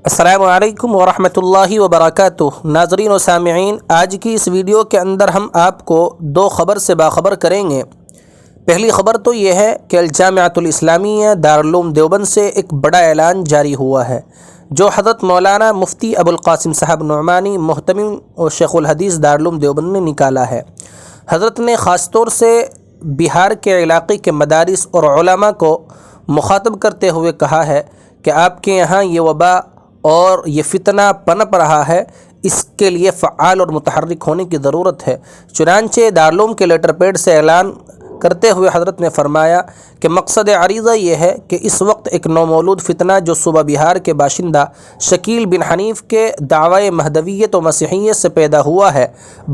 السلام علیکم ورحمۃ اللہ وبرکاتہ۔ ناظرین و سامعین، آج کی اس ویڈیو کے اندر ہم آپ کو دو خبر سے باخبر کریں گے۔ پہلی خبر تو یہ ہے کہ الجامعۃ الاسلامیہ دارالعلوم دیوبند سے ایک بڑا اعلان جاری ہوا ہے، جو حضرت مولانا مفتی ابوالقاسم صاحب نعمانی محتمم و شیخ الحدیث دارالعلوم دیوبند نے نکالا ہے۔ حضرت نے خاص طور سے بہار کے علاقے کے مدارس اور علماء کو مخاطب کرتے ہوئے کہا ہے کہ آپ کے یہاں یہ وبا اور یہ فتنہ پنپ رہا ہے، اس کے لیے فعال اور متحرک ہونے کی ضرورت ہے۔ چنانچہ دارالعلوم کے لیٹر پیڈ سے اعلان کرتے ہوئے حضرت نے فرمایا کہ مقصد عریضہ یہ ہے کہ اس وقت ایک نومولود فتنہ جو صوبہ بہار کے باشندہ شکیل بن حنیف کے دعوی مہدویت و مسیحیت سے پیدا ہوا ہے،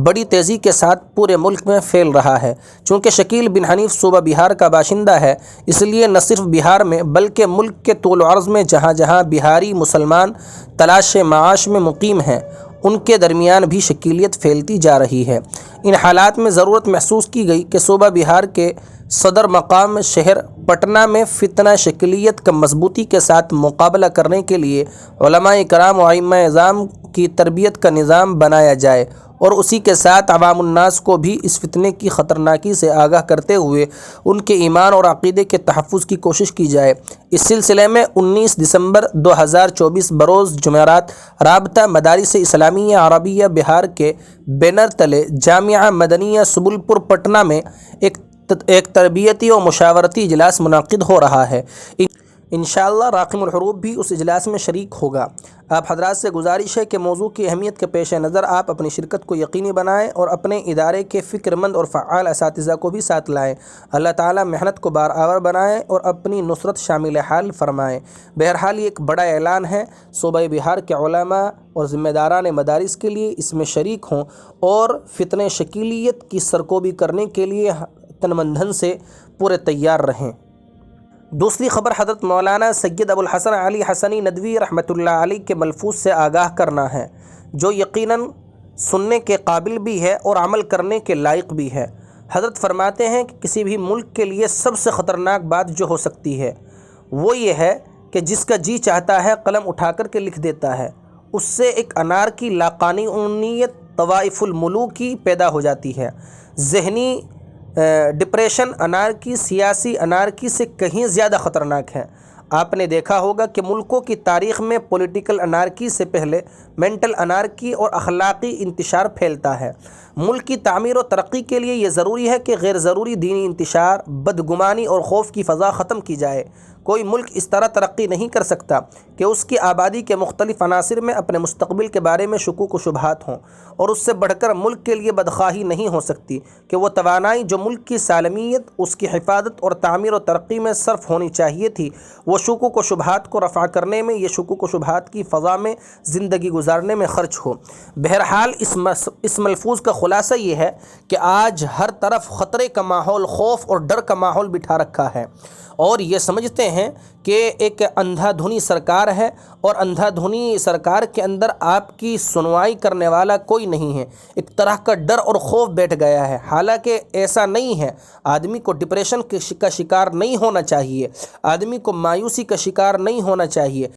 بڑی تیزی کے ساتھ پورے ملک میں پھیل رہا ہے۔ چونکہ شکیل بن حنیف صوبہ بہار کا باشندہ ہے، اس لیے نہ صرف بہار میں بلکہ ملک کے طول و عرض میں جہاں جہاں بہاری مسلمان تلاش معاش میں مقیم ہیں، ان کے درمیان بھی شکیلیت پھیلتی جا رہی ہے۔ ان حالات میں ضرورت محسوس کی گئی کہ صوبہ بہار کے صدر مقام شہر پٹنہ میں فتنہ شکیلیت کا مضبوطی کے ساتھ مقابلہ کرنے کے لیے علماء کرام و ائمہ اعظام کی تربیت کا نظام بنایا جائے، اور اسی کے ساتھ عوام الناس کو بھی اس فتنے کی خطرناکی سے آگاہ کرتے ہوئے ان کے ایمان اور عقیدے کے تحفظ کی کوشش کی جائے۔ اس سلسلے میں 19 دسمبر 2024 بروز جمعرات رابطہ مدارس اسلامیہ عربیہ بہار کے بینر تلے جامعہ مدنیہ سبل پور پٹنہ میں ایک تربیتی و مشاورتی اجلاس منعقد ہو رہا ہے۔ انشاءاللہ راقم الحروف بھی اس اجلاس میں شریک ہوگا۔ آپ حضرات سے گزارش ہے کہ موضوع کی اہمیت کے پیش نظر آپ اپنی شرکت کو یقینی بنائیں اور اپنے ادارے کے فکر مند اور فعال اساتذہ کو بھی ساتھ لائیں۔ اللہ تعالیٰ محنت کو بارآور بنائیں اور اپنی نصرت شامل حال فرمائیں۔ بہرحال یہ ایک بڑا اعلان ہے، صوبہ بہار کے علماء اور ذمہ داران مدارس کے لیے اس میں شریک ہوں اور فتنہ شکیلیت کی سرکوبی کرنے کے لیے تن من دھن سے پورے تیار رہیں۔ دوسری خبر حضرت مولانا سید ابوالحسن علی حسنی ندوی رحمۃ اللہ علیہ کے ملفوظ سے آگاہ کرنا ہے، جو یقیناً سننے کے قابل بھی ہے اور عمل کرنے کے لائق بھی ہے۔ حضرت فرماتے ہیں کہ کسی بھی ملک کے لیے سب سے خطرناک بات جو ہو سکتی ہے وہ یہ ہے کہ جس کا جی چاہتا ہے قلم اٹھا کر کے لکھ دیتا ہے۔ اس سے ایک انار کی لاقانونیت طوائف الملوکی پیدا ہو جاتی ہے۔ ذہنی ڈپریشن انارکی سیاسی انارکی سے کہیں زیادہ خطرناک ہے۔ آپ نے دیکھا ہوگا کہ ملکوں کی تاریخ میں پولیٹیکل انارکی سے پہلے مینٹل انارکی اور اخلاقی انتشار پھیلتا ہے۔ ملک کی تعمیر و ترقی کے لیے یہ ضروری ہے کہ غیر ضروری دینی انتشار، بدگمانی اور خوف کی فضا ختم کی جائے۔ کوئی ملک اس طرح ترقی نہیں کر سکتا کہ اس کی آبادی کے مختلف عناصر میں اپنے مستقبل کے بارے میں شکوک و شبہات ہوں، اور اس سے بڑھ کر ملک کے لیے بدخواہی نہیں ہو سکتی کہ وہ توانائی جو ملک کی سالمیت، اس کی حفاظت اور تعمیر و ترقی میں صرف ہونی چاہیے تھی، وہ شکوک و شبہات کو رفع کرنے میں، یہ شکوک و شبہات کی فضا میں زندگی گزارنے میں خرچ ہو۔ بہرحال اس ملفوظ کا خلاصہ یہ ہے کہ آج ہر طرف خطرے کا ماحول، خوف اور ڈر کا ماحول بٹھا رکھا ہے، اور یہ سمجھتے ہیں کہ ایک اندھا دھنی سرکار ہے، اور اندھا دھنی سرکار کے اندر آپ کی سنوائی کرنے والا کوئی نہیں ہے۔ ایک طرح کا ڈر اور خوف بیٹھ گیا ہے، حالانکہ ایسا نہیں ہے۔ آدمی کو ڈپریشن کا شکار نہیں ہونا چاہیے، آدمی کو مایوسی کا شکار نہیں ہونا چاہیے۔